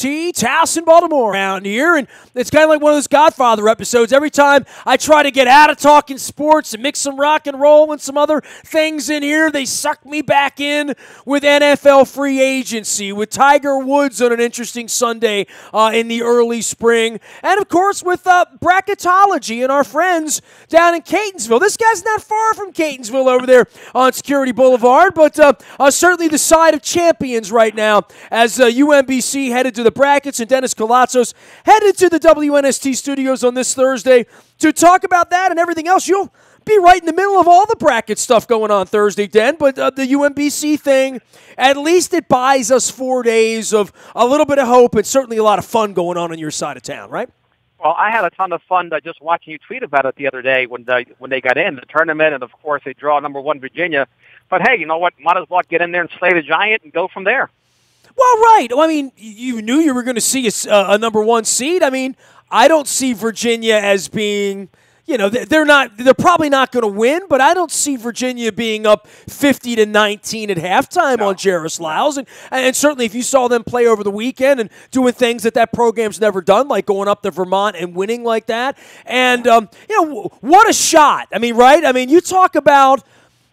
WNST, Towson, Baltimore around here, and it's kind of like one of those Godfather episodes. Every time I try to get out of talking sports and mix some rock and roll and some other things in here, they suck me back in with NFL free agency, with Tiger Woods on an interesting Sunday in the early spring, and of course with bracketology and our friends down in Catonsville. This guy's not far from Catonsville over there on Security Boulevard, but certainly the side of champions right now as UMBC headed to the brackets and Dennis Koulatsos headed to the WNST studios on this Thursday to talk about that and everything else. You'll be right in the middle of all the bracket stuff going on Thursday, Den, but the UMBC thing, at least it buys us 4 days of a little bit of hope and certainly a lot of fun going on your side of town, right? Well, I had a ton of fun just watching you tweet about it the other day when they got in the tournament, and of course they draw number one Virginia. But hey, you know what? Might as well get in there and slay the giant and go from there. Well, right. I mean, you knew you were going to see a number one seed. I mean, I don't see Virginia as being, they're probably not going to win, but I don't see Virginia being up 50-19 at halftime on Jaroslaws. And certainly if you saw them play over the weekend and doing things that program's never done, like going up to Vermont and winning like that. And, what a shot. I mean, right? I mean, you talk about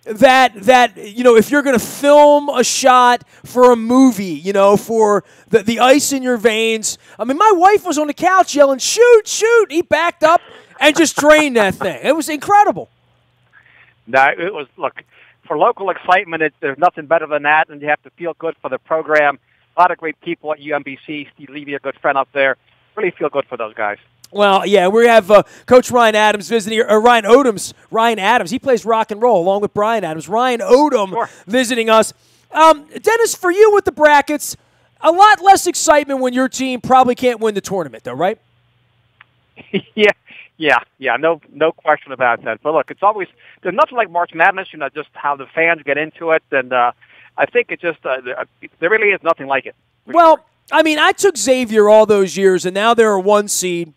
that if you're going to film a shot for a movie, for the ice in your veins. I mean, my wife was on the couch yelling, shoot, shoot. He backed up and just drained that thing. It was incredible. No, it was, look, for local excitement, there's nothing better than that, and you have to feel good for the program. A lot of great people at UMBC. Steve Levy, a good friend up there. Really feel good for those guys. Well, yeah, we have Coach Ryan Adams visiting, or Ryan Adams. He plays rock and roll along with Brian Adams. Ryan Odom visiting us. Dennis, for you with the brackets, a lot less excitement when your team probably can't win the tournament, though, right? Yeah, no question about that. But look, there's nothing like March Madness, just how the fans get into it, and I think it just, there really is nothing like it. Well, I mean, I took Xavier all those years, and now they're a 1 seed.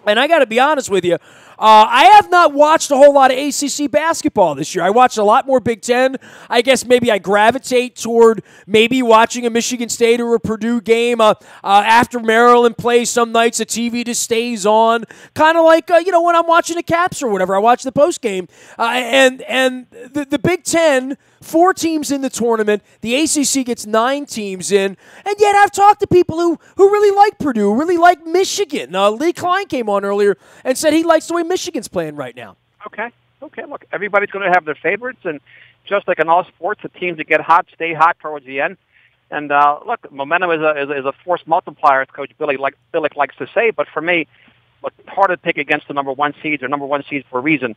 And I got to be honest with you, I have not watched a whole lot of ACC basketball this year. I watched a lot more Big Ten. I guess maybe I gravitate toward maybe watching a Michigan State or a Purdue game after Maryland plays. Some nights the TV just stays on, kind of like when I'm watching the Caps or whatever. I watch the post game, and the Big Ten. 4 teams in the tournament. The ACC gets 9 teams in. And yet I've talked to people who really like Purdue, really like Michigan. Lee Klein came on earlier and said he likes the way Michigan's playing right now. Okay. Look, everybody's going to have their favorites. And just like in all sports, the teams that get hot stay hot towards the end. And look, momentum is a force multiplier, as Coach Billick likes to say. But for me, look, it's hard to pick against the number 1 seeds or number 1 seeds for a reason,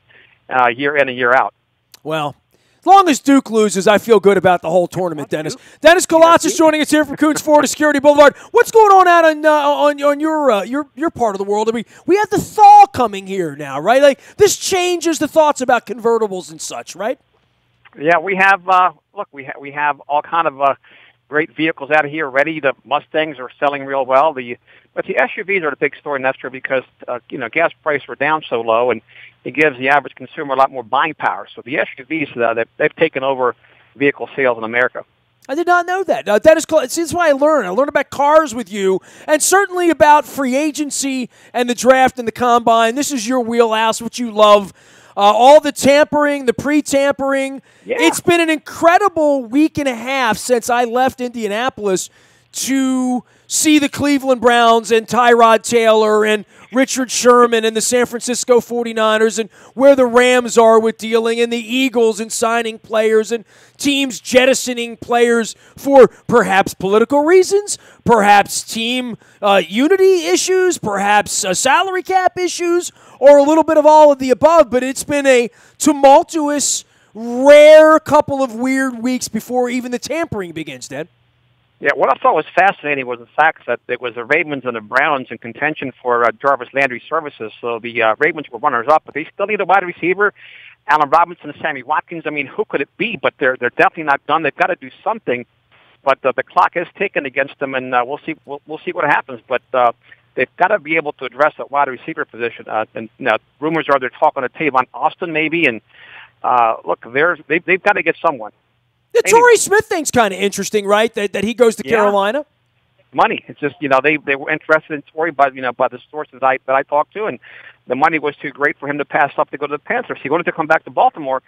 year in and year out. Well, as long as Duke loses, I feel good about the whole tournament, Dennis. Dennis Koulatsos joining us here from Coons Ford to Security Boulevard. What's going on out on your part of the world? I mean, we have the thaw coming here now, right? Like this changes the thoughts about convertibles and such, right? Yeah, we have. We have all kind of great vehicles out of here ready. The Mustangs are selling real well. But the SUVs are the big story, Nestor, because gas prices were down so low, and it gives the average consumer a lot more buying power. So the SUVs, they've taken over vehicle sales in America. I did not know that. Dennis, this is what I learned. I learned about cars with you, and certainly about free agency and the draft and the combine. This is your wheelhouse, what you love. All the tampering, the pre-tampering. Yeah. It's been an incredible week and a half since I left Indianapolis to see the Cleveland Browns and Tyrod Taylor and Richard Sherman and the San Francisco 49ers and where the Rams are with dealing and the Eagles and signing players and teams jettisoning players for perhaps political reasons, perhaps team unity issues, perhaps salary cap issues, or a little bit of all of the above. But it's been a tumultuous, rare couple of weird weeks before even the tampering begins, Dad. Yeah, what I thought was fascinating was the fact that it was the Ravens and the Browns in contention for Jarvis Landry services. So the Ravens were runners-up, but they still need a wide receiver. Allen Robinson and Sammy Watkins. I mean, who could it be? But they're definitely not done. They've got to do something. But the clock is ticking against them, and we'll see what happens. But they've got to be able to address that wide receiver position. And rumors are they're talking to Tavon Austin maybe. And look, they've got to get someone. The Torrey Smith thing's kind of interesting, right? That he goes to Carolina. money. It's just, they were interested in Torrey by the sources that I talked to, and the money was too great for him to pass up to go to the Panthers. He wanted to come back to Baltimore,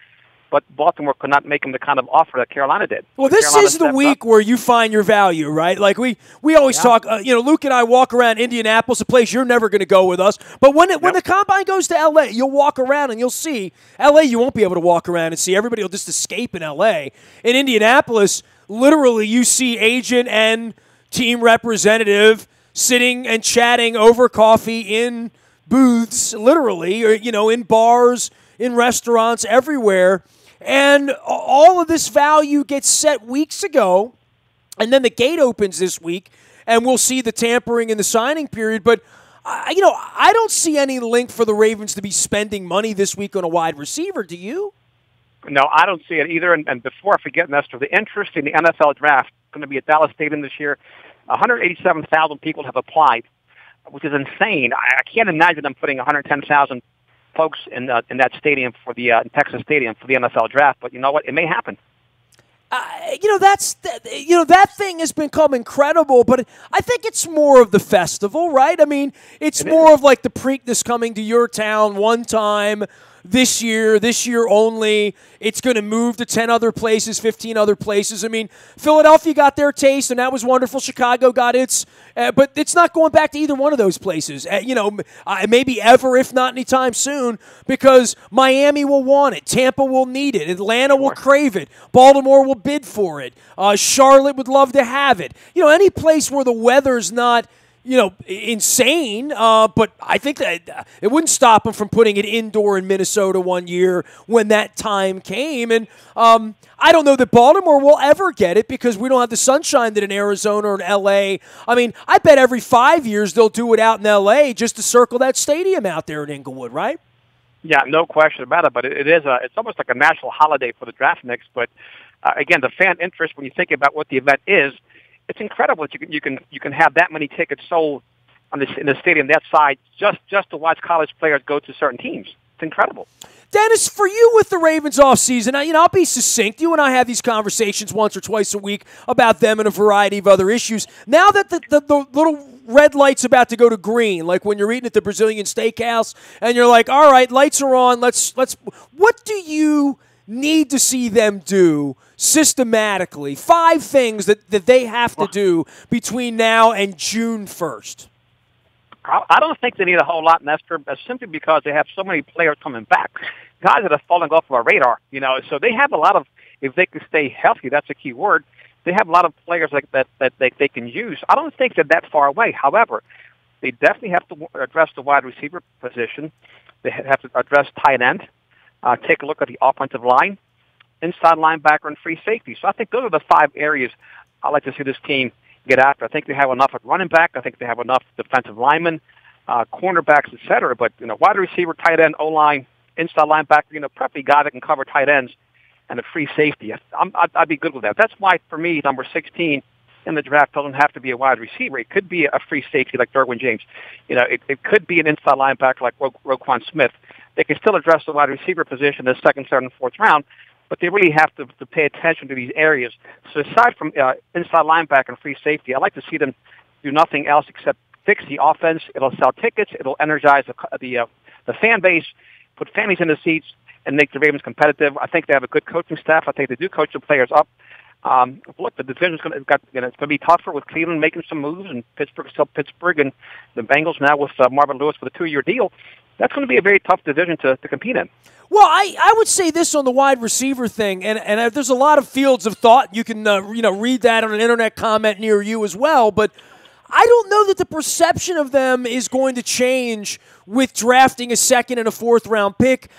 but Baltimore could not make him the kind of offer that Carolina did. Well, this is the week where you find your value, right? Like we always talk, Luke and I walk around Indianapolis, a place you're never going to go with us. But when the Combine goes to L.A., you'll walk around and you'll see. L.A., you won't be able to walk around and see. Everybody will just escape in L.A. In Indianapolis, literally you see agent and team representative sitting and chatting over coffee in booths, literally, or, in bars, in restaurants, everywhere. And all of this value gets set weeks ago, and then the gate opens this week, and we'll see the tampering in the signing period. But, I don't see any link for the Ravens to be spending money this week on a wide receiver. Do you? No, I don't see it either. And before I forget, Nestor, the interest in the NFL draft is going to be at Dallas Stadium this year. 187,000 people have applied, which is insane. I can't imagine them putting 110,000 folks in that stadium for the Texas Stadium for the NFL draft. But you know what? It may happen. That thing has become incredible, but I think it's more of the festival, right? I mean, it's more of like the Preakness coming to your town one time. This year only. It's going to move to 10 other places, 15 other places. I mean, Philadelphia got their taste, and that was wonderful. Chicago got its, but it's not going back to either one of those places. Maybe ever, if not anytime soon, because Miami will want it. Tampa will need it. Atlanta will crave it. Baltimore will bid for it. Charlotte would love to have it. Any place where the weather's not insane, but I think that it wouldn't stop them from putting it indoor in Minnesota one year when that time came. And I don't know that Baltimore will ever get it because we don't have the sunshine that in Arizona or in L.A. I mean, I bet every 5 years they'll do it out in L.A. just to circle that stadium out there in Inglewood, right? Yeah, no question about it, but it's almost like a national holiday for the draftniks. But again, the fan interest, when you think about what the event is, it's incredible that you can have that many tickets sold in the stadium that size just to watch college players go to certain teams. It's incredible. Dennis, for you with the Ravens offseason, I'll be succinct. You and I have these conversations once or twice a week about them and a variety of other issues. Now that the little red light's about to go to green, like when you're eating at the Brazilian steakhouse and you're like, all right, lights are on, let's what do you need to see them do systematically? 5 things that they have to do between now and June 1st. I don't think they need a whole lot, Nestor, simply because they have so many players coming back. Guys that are falling off of our radar, so they have a lot of, if they can stay healthy, that's a key word, they have a lot of players like that they can use. I don't think they're that far away. However, they definitely have to address the wide receiver position. They have to address tight end. Take a look at the offensive line, inside linebacker, and free safety. So I think those are the 5 areas I'd like to see this team get after. I think they have enough at running back. I think they have enough defensive linemen, cornerbacks, et cetera. But, wide receiver, tight end, O-line, inside linebacker, preferably a guy that can cover tight ends, and a free safety. I'd be good with that. That's why, for me, number 16 in the draft doesn't have to be a wide receiver. It could be a free safety like Derwin James. It could be an inside linebacker like Roquan Smith. They can still address the wide receiver position in the 2nd, 3rd, and 4th round, but they really have to pay attention to these areas. So aside from inside linebacker and free safety, I'd like to see them do nothing else except fix the offense. It'll sell tickets. It'll energize the fan base, put families in the seats, and make the Ravens competitive. I think they have a good coaching staff. I think they do coach the players up. Look, the division's going to be tougher with Cleveland making some moves, and Pittsburgh still Pittsburgh, and the Bengals now with Marvin Lewis with a 2-year deal. That's going to be a very tough division to compete in. Well, I would say this on the wide receiver thing, and there's a lot of fields of thought. You can read that on an internet comment near you as well, but I don't know that the perception of them is going to change with drafting a 2nd and a 4th round pick.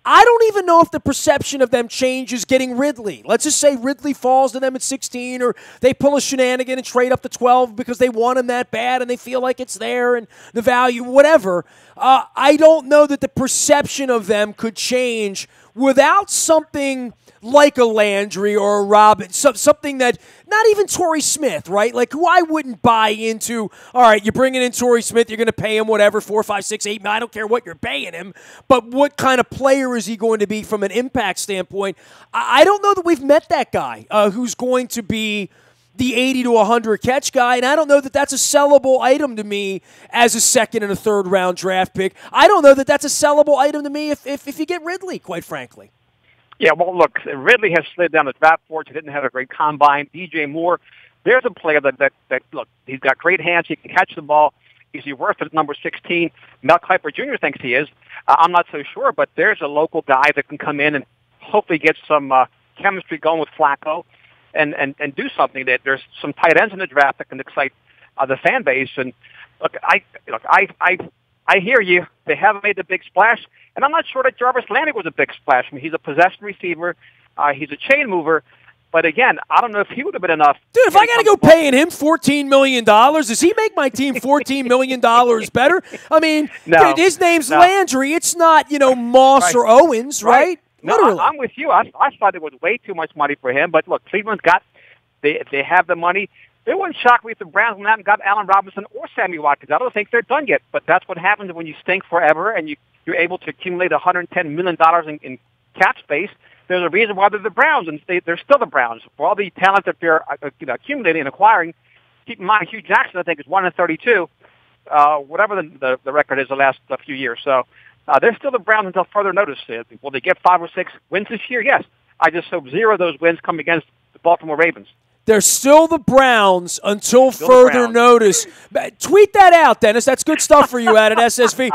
I don't even know if the perception of them changes getting Ridley. Let's just say Ridley falls to them at 16, or they pull a shenanigan and trade up to 12 because they want him that bad and they feel like it's there and the value, whatever. I don't know that the perception of them could change without something like a Landry or a Robin, something that, not even Torrey Smith, right? Like, who I wouldn't buy into, all right, you're bringing in Torrey Smith, you're going to pay him whatever, 4, 5, 6, 8, I don't care what you're paying him, but what kind of player is he going to be from an impact standpoint? I don't know that we've met that guy who's going to be the 80 to 100 catch guy, and I don't know that that's a sellable item to me as a second and a third round draft pick. I don't know that that's a sellable item to me if you get Ridley, quite frankly. Yeah, well, look, Ridley has slid down the draft boards. He didn't have a great combine. DJ Moore, there's a player that look, he's got great hands. He can catch the ball. Is he worth it at number 16? Mel Kiper Jr. thinks he is. I'm not so sure, but there's a local guy that can come in and hopefully get some chemistry going with Flacco. And do something. That there's some tight ends in the draft that can excite the fan base. And look, I hear you. They haven't made the big splash, and I'm not sure that Jarvis Landry was a big splash. I mean, he's a possession receiver. He's a chain mover. But again, I don't know if he would have been enough. Dude, if I got to go paying him $14 million, does he make my team $14 million better? I mean, no, dude, his name's Landry. It's not, Moss right. or Owens, right? No, literally. I'm with you. I thought it was way too much money for him. But look, Cleveland's they have the money. It wouldn't shock me if the Browns went out and got Allen Robinson or Sammy Watkins. I don't think they're done yet. But that's what happens when you stink forever and you're able to accumulate $110 million in cap space. There's a reason why they're the Browns, and they're still the Browns. For all the talent that they're accumulating and acquiring, keep in mind, Hugh Jackson, I think, is 1-32, whatever the record is the last few years. So they're still the Browns until further notice. Will they get 5 or 6 wins this year? Yes. I just hope 0 of those wins come against the Baltimore Ravens. They're still the Browns until further notice. Tweet that out, Dennis. That's good stuff for you out at SSV.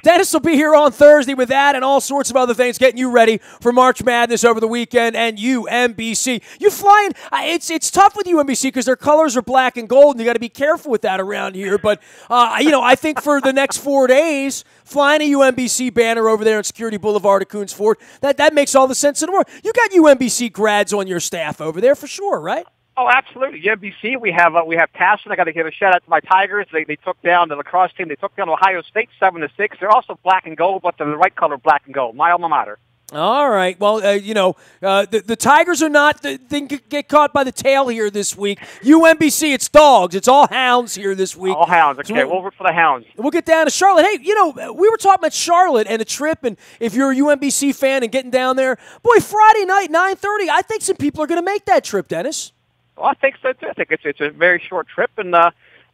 Dennis will be here on Thursday with that and all sorts of other things, getting you ready for March Madness over the weekend and UMBC. You flying? It's tough with UMBC because their colors are black and gold, and you got to be careful with that around here. But I think for the next 4 days, flying a UMBC banner over there on Security Boulevard at Coons Ford, that makes all the sense in the world. You got UMBC grads on your staff over there for sure, right? Oh, absolutely. UMBC, we have Tassin. I got to give a shout out to my Tigers. They took down the lacrosse team. They took down Ohio State 7-6. They're also black and gold, but they're the right color, black and gold. My alma mater. All right. Well, the Tigers are not get caught by the tail here this week. UMBC, it's dogs. It's all hounds here this week. All hounds. Okay, we'll work for the hounds. We'll get down to Charlotte. Hey, we were talking about Charlotte and the trip, and if you're a UMBC fan and getting down there, boy, Friday night, 9:30, I think some people are going to make that trip, Dennis. Well, I think so, too. I think it's a very short trip, and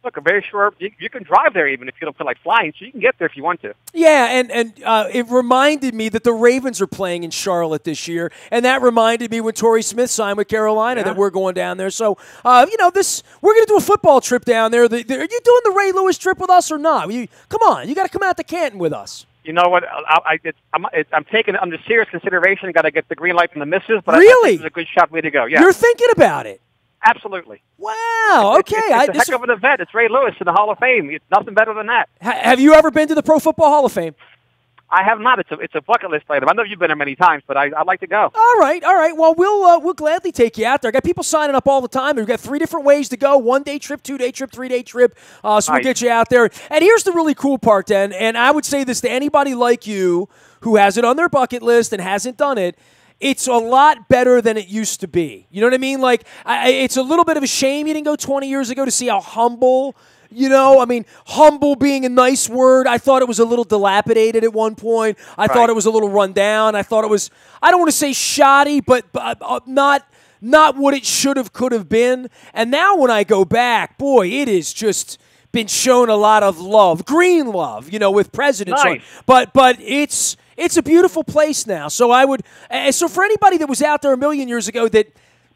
look, a very short. You can drive there even if you don't feel like flying, so you can get there if you want to. Yeah, and it reminded me that the Ravens are playing in Charlotte this year, and that reminded me when Torrey Smith signed with Carolina that we're going down there. So, we're going to do a football trip down there. Are you doing the Ray Lewis trip with us or not? Come on, you got to come out to Canton with us. You know what? I'm taking it under serious consideration. Got to get the green light from the missus, but really? I think it's a good shot way to go. Yeah, you're thinking about it. Absolutely. Wow. Okay. It's a heck of an event. It's Ray Lewis in the Hall of Fame. It's nothing better than that. Have you ever been to the Pro Football Hall of Fame? I have not. It's a bucket list item. I know you've been there many times, but I'd like to go. All right. Well, we'll gladly take you out there. I got people signing up all the time. We've got 3 different ways to go: 1-day trip, 2-day trip, 3-day trip. So we'll get you out there. And here's the really cool part, Dan. And I would say this to anybody like you who has it on their bucket list and hasn't done it. It's a lot better than it used to be. You know what I mean? Like, it's a little bit of a shame you didn't go 20 years ago to see how humble, humble being a nice word. I thought it was a little dilapidated at one point. I thought it was a little run down. I thought it was, I don't want to say shoddy, but not what it should have, could have been. And now when I go back, boy, it is just been shown a lot of love, green love, with presidents. Nice. But it's a beautiful place now. So so for anybody that was out there a million years ago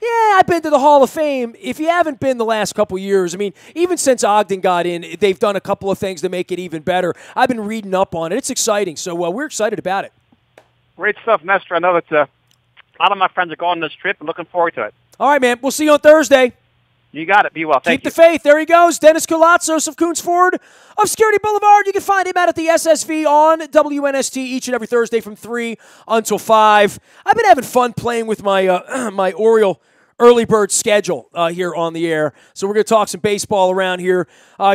I've been to the Hall of Fame. If you haven't been the last couple years, I mean, even since Ogden got in, they've done a couple of things to make it even better. I've been reading up on it. It's exciting. So we're excited about it. Great stuff, Nestor. I know that a lot of my friends are going on this trip and looking forward to it. All right, man. We'll see you on Thursday. You got it. Be well. Thank you. Keep the faith. There he goes. Dennis Koulatsos of Coons Ford of Security Boulevard. You can find him out at the SSV on WNST each and every Thursday from 3 until 5. I've been having fun playing with my my Oriole early bird schedule here on the air. So we're going to talk some baseball around here.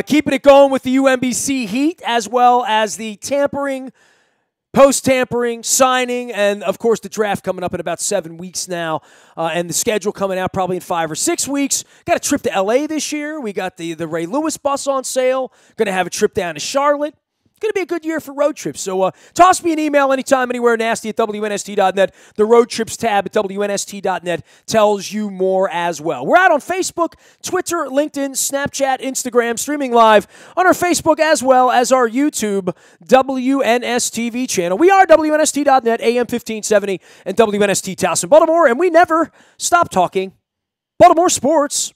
Keeping it going with the UMBC Heat as well as the tampering, post-tampering, signing, and, of course, the draft coming up in about 7 weeks now, and the schedule coming out probably in 5 or 6 weeks. Got a trip to L.A. this year. We got the Ray Lewis bus on sale. Going to have a trip down to Charlotte. It's going to be a good year for road trips. So toss me an email anytime, anywhere, nasty@WNST.net. The road trips tab at WNST.net tells you more as well. We're out on Facebook, Twitter, LinkedIn, Snapchat, Instagram, streaming live on our Facebook as well as our YouTube WNSTV channel. We are WNST.net, AM 1570, and WNST Towson, Baltimore, and we never stop talking Baltimore sports.